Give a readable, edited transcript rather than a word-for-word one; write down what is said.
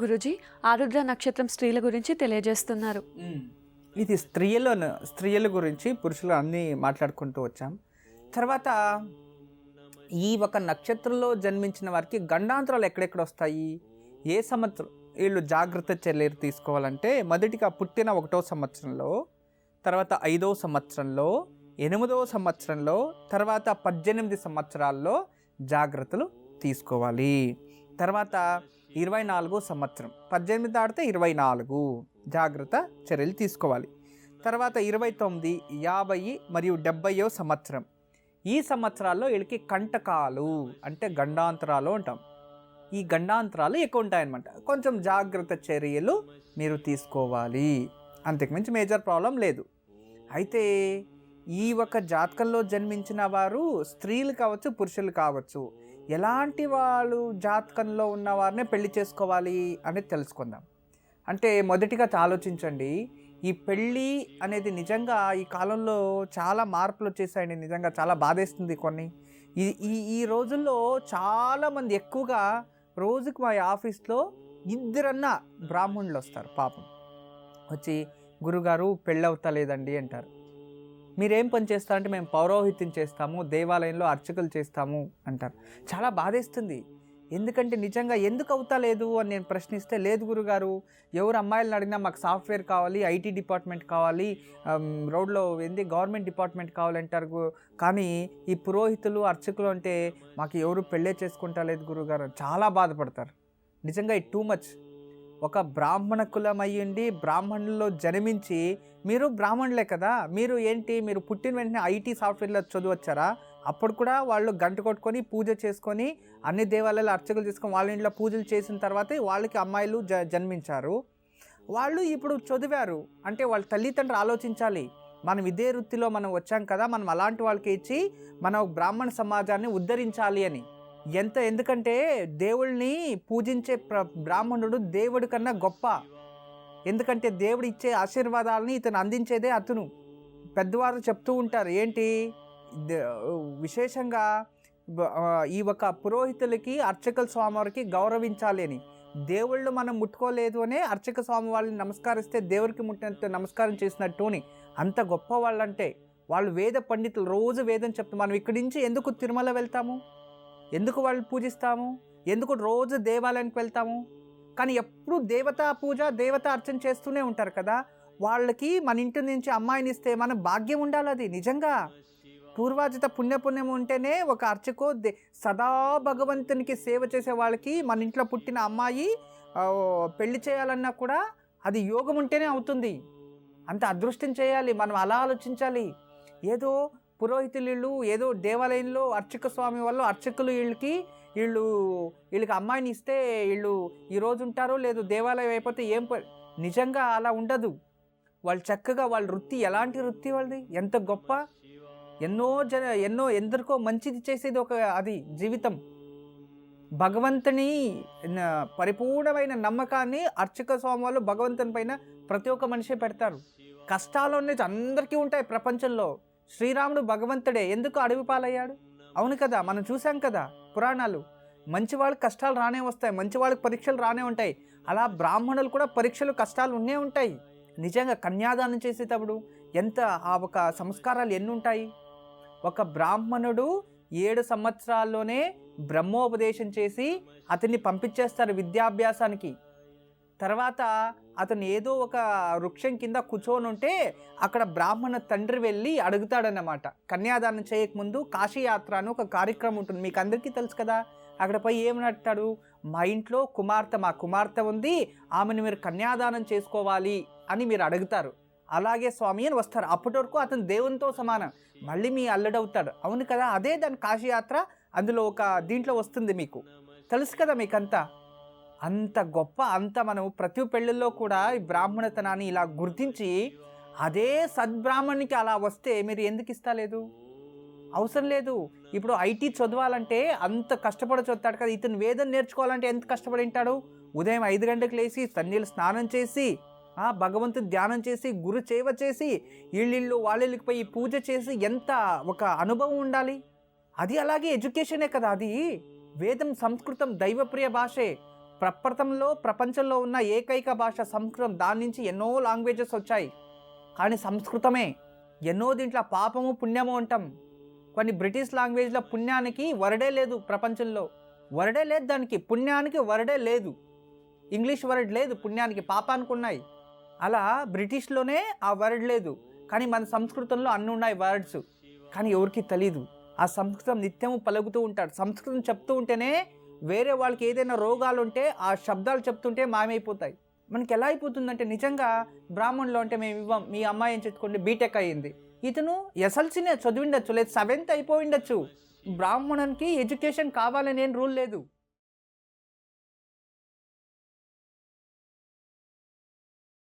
గురూజీ, ఆరుద్ర నక్షత్రం స్త్రీల గురించి తెలియజేస్తున్నారు. ఇది స్త్రీల గురించి పురుషులు అన్నీ మాట్లాడుకుంటూ వచ్చాం. తర్వాత ఈ ఒక నక్షత్రంలో జన్మించిన వారికి గండాంతరాలు ఎక్కడెక్కడ వస్తాయి, ఏ సంవత్సరం వీళ్ళు జాగ్రత్త చర్యలు తీసుకోవాలంటే మొదటిగా పుట్టిన 1వ సంవత్సరంలో, తర్వాత 5వ సంవత్సరంలో, 8వ సంవత్సరంలో, తర్వాత 18 సంవత్సరాల్లో జాగ్రత్తలు తీసుకోవాలి. తర్వాత 24వ సంవత్సరం, 18 దాటితే 24 జాగ్రత్త చర్యలు తీసుకోవాలి. తర్వాత 29, 50 మరియు 70వ సంవత్సరం, ఈ సంవత్సరాల్లో వీళ్ళకి కంటకాలు అంటే గండాంతరాలు అంటాం. ఈ గండాంతరాలు ఎక్కువ ఉంటాయన్నమాట. కొంచెం జాగ్రత్త చర్యలు మీరు తీసుకోవాలి, అంతకుమించి మేజర్ ప్రాబ్లం లేదు. అయితే ఈ ఒక జాతకంలో జన్మించిన వారు స్త్రీలు కావచ్చు, పురుషులు కావచ్చు, ఎలాంటి వాళ్ళు జాతకంలో ఉన్న వారినే పెళ్లి చేసుకోవాలి అనేది తెలుసుకుందాం. అంటే మొదటిగా ఆలోచించండి, ఈ పెళ్ళి అనేది నిజంగా ఈ కాలంలో చాలా మార్పులు వచ్చేసాయండి. నిజంగా చాలా బాధేస్తుంది. కొన్ని ఈ రోజుల్లో చాలామంది ఎక్కువగా రోజుకి మా ఆఫీస్లో 2 బ్రాహ్మణులు వస్తారు. పాపం వచ్చి, గురుగారు పెళ్ళవుతా లేదండి అంటారు. మీరేం పని చేస్తారంటే మేము పౌరోహిత్యం చేస్తాము, దేవాలయంలో అర్చకులు చేస్తాము అంటారు. చాలా బాధేస్తుంది. ఎందుకంటే నిజంగా ఎందుకు అవుతా లేదు అని నేను ప్రశ్నిస్తే, లేదు గురుగారు, ఎవరు అమ్మాయిలను అడిగినా మాకు సాఫ్ట్వేర్ కావాలి, ఐటీ డిపార్ట్మెంట్ కావాలి, రోడ్లో గవర్నమెంట్ డిపార్ట్మెంట్ కావాలంటారు. కానీ ఈ పురోహితులు అర్చకులు అంటే మాకు ఎవరు పెళ్ళే చేసుకుంటా లేదు గురుగారు, చాలా బాధపడతారు. నిజంగా ఇది టూ మచ్. ఒక బ్రాహ్మణ కులం అయ్యండి, బ్రాహ్మణుల్లో జన్మించి, మీరు బ్రాహ్మణులే కదా, మీరు పుట్టిన వెంటనే ఐటీ సాఫ్ట్వేర్లో చదివచ్చారా? అప్పుడు కూడా వాళ్ళు గంట కొట్టుకొని పూజ చేసుకొని అన్ని దేవాలయాలు అర్చకులు చేసుకొని వాళ్ళ ఇంట్లో పూజలు చేసిన తర్వాతే వాళ్ళకి అమ్మాయిలు జన్మించారు. వాళ్ళు ఇప్పుడు చదివారు అంటే వాళ్ళ తల్లిదండ్రులు ఆలోచించాలి, మనం ఇదే వృత్తిలో మనం వచ్చాం కదా, మనం అలాంటి వాళ్ళకి ఇచ్చి మన బ్రాహ్మణ సమాజాన్ని ఉద్ధరించాలి అని. ఎందుకంటే దేవుళ్ళని పూజించే బ్రాహ్మణుడు దేవుడి కన్నా గొప్ప. ఎందుకంటే దేవుడు ఇచ్చే ఆశీర్వాదాలని ఇతను అందించేదే అతను. పెద్దవారు చెప్తూ ఉంటారు, ఏంటి విశేషంగా ఈ ఒక పురోహితులకి అర్చకుల స్వామివారికి గౌరవించాలి అని. దేవుళ్ళు మనం ముట్టుకోలేదు అనే అర్చక స్వామి వాళ్ళని నమస్కరిస్తే దేవుడికి ముట్టినట్టు నమస్కారం చేసినట్టు అని. అంత గొప్ప వాళ్ళంటే వాళ్ళు వేద పండితులు, రోజు వేదం చెప్తాం. మనం ఇక్కడి నుంచి ఎందుకు తిరుమల వెళ్తాము, ఎందుకు వాళ్ళు పూజిస్తాము, ఎందుకు రోజు దేవాలయానికి వెళ్తాము? కానీ ఎప్పుడు దేవతా పూజ, దేవతా అర్చన చేస్తూనే ఉంటారు కదా. వాళ్ళకి మన ఇంటి నుంచి అమ్మాయిని ఇస్తే మన భాగ్యం ఉండాలి. అది నిజంగా పూర్వాజిత పుణ్యం ఉంటేనే ఒక అర్చకో సదా భగవంతునికి సేవ చేసే వాళ్ళకి మన ఇంట్లో పుట్టిన అమ్మాయి పెళ్లి చేయాలన్నా కూడా అది యోగం ఉంటేనే అవుతుంది. అంత అదృష్టం చేయాలి. మనం అలా ఆలోచించాలి. ఏదో పురోహితులు ఏదో దేవాలయంలో అర్చక స్వామి వాళ్ళు అర్చకులు వీళ్ళకి అమ్మాయిని ఇస్తే వీళ్ళు ఈరోజు ఉంటారో లేదు, దేవాలయం అయిపోతే నిజంగా అలా ఉండదు. వాళ్ళు చక్కగా వాళ్ళ వృత్తి, ఎలాంటి వృత్తి వాళ్ళది, ఎంత గొప్ప, ఎందరికో మంచిది చేసేది అది జీవితం. భగవంతుని పరిపూర్ణమైన నమ్మకాన్ని అర్చక స్వామి వాళ్ళు భగవంతుని పైన ప్రతి ఒక్క మనిషి పెడతారు. కష్టాలు అనేది అందరికీ ఉంటాయి ప్రపంచంలో. శ్రీరాముడు భగవంతుడే, ఎందుకు అడవి పాలయ్యాడు? అవును కదా, మనం చూసాం కదా పురాణాలు. మంచి వాళ్ళకి కష్టాలు రానే వస్తాయి, మంచి వాళ్ళకి పరీక్షలు రానే ఉంటాయి. అలా బ్రాహ్మణులు కూడా పరీక్షలు, కష్టాలు ఉండే ఉంటాయి. నిజంగా కన్యాదానం చేసేటప్పుడు ఎంత ఆ ఒక సంస్కారాలు ఎన్ని ఉంటాయి. ఒక బ్రాహ్మణుడు 7 సంవత్సరాల్లోనే బ్రహ్మోపదేశం చేసి అతన్ని పంపించేస్తారు విద్యాభ్యాసానికి. తర్వాత అతను ఏదో ఒక వృక్షం కింద కూర్చొని ఉంటే అక్కడ బ్రాహ్మణ తండ్రి వెళ్ళి అడుగుతాడన్నమాట. కన్యాదానం చేయకముందు కాశీయాత్ర అని ఒక కార్యక్రమం ఉంటుంది, మీకు అందరికీ తెలుసు కదా. అక్కడ పోయి ఏమని అడుగుతాడు, మా ఇంట్లో మా కుమార్తె ఉంది, ఆమెను మీరు కన్యాదానం చేసుకోవాలి అని మీరు అడుగుతారు. అలాగే స్వామి అని వస్తారు. అప్పటి వరకు అతను దేవునితో సమానం, మళ్ళీ మీ అల్లుడవుతాడు. అవును కదా, అదే దాని కాశీయాత్ర. అందులో ఒక దీంట్లో వస్తుంది, మీకు తెలుసు కదా. మీకంతా అంత గొప్ప, అంత మనం ప్రతి పెళ్ళిల్లో కూడా ఈ బ్రాహ్మణతనాన్ని ఇలా గుర్తించి అదే సద్బ్రాహ్మణునికి అలా వస్తే మీరు ఎందుకు ఇస్తలేదు? అవసరం లేదు. ఇప్పుడు ఐటీ చదవాలంటే అంత కష్టపడి చదువుతాడు కదా, ఇతను వేదం నేర్చుకోవాలంటే ఎంత కష్టపడి ఉంటాడు. ఉదయం 5 గంటలకు లేచి సన్నీళ్ళు స్నానం చేసి భగవంతుని ధ్యానం చేసి గురు సేవ చేసి ఇళ్ళిళ్ళు వాళ్ళకి పోయి పూజ చేసి ఎంత ఒక అనుభవం ఉండాలి. అది అలాగే ఎడ్యుకేషనే కదా. అది వేదం సంస్కృతం దైవప్రియ భాషే. ప్రపంచంలో ఉన్న ఏకైక భాష సంస్కృతం. దాని నుంచి ఎన్నో లాంగ్వేజెస్ వచ్చాయి, కానీ సంస్కృతమే. ఎన్నో దీంట్లో పాపము పుణ్యము అంటాం. కొన్ని బ్రిటిష్ లాంగ్వేజ్లో పుణ్యానికి వర్డే లేదు, ప్రపంచంలో వర్డే లేదు, దానికి పుణ్యానికి వర్డే లేదు. ఇంగ్లీష్ వర్డ్ లేదు పుణ్యానికి, పాపానికి ఉన్నాయి. అలా బ్రిటిష్లోనే ఆ వర్డ్ లేదు, కానీ మన సంస్కృతంలో అన్నీ ఉన్నాయి వర్డ్స్. కానీ ఎవరికి తెలీదు. ఆ సంస్కృతం నిత్యము పలుకుతూ ఉంటారు. సంస్కృతం చెప్తూ ఉంటేనే వేరే వాళ్ళకి ఏదైనా రోగాలు ఉంటే ఆ శబ్దాలు చెప్తుంటే మాయమైపోతాయి. మనకి ఎలా అయిపోతుందంటే, నిజంగా బ్రాహ్మణులు అంటే మేము ఇవ్వం, మీ అమ్మాయి ఏం చెప్పుకోండి బీటెక్ అయ్యింది, ఇతను ఎస్ఎల్సీనే చదివిండొచ్చు, లేదు 7th అయిపోయిండొచ్చు. బ్రాహ్మణునికి ఎడ్యుకేషన్ కావాలని ఏం రూల్ లేదు.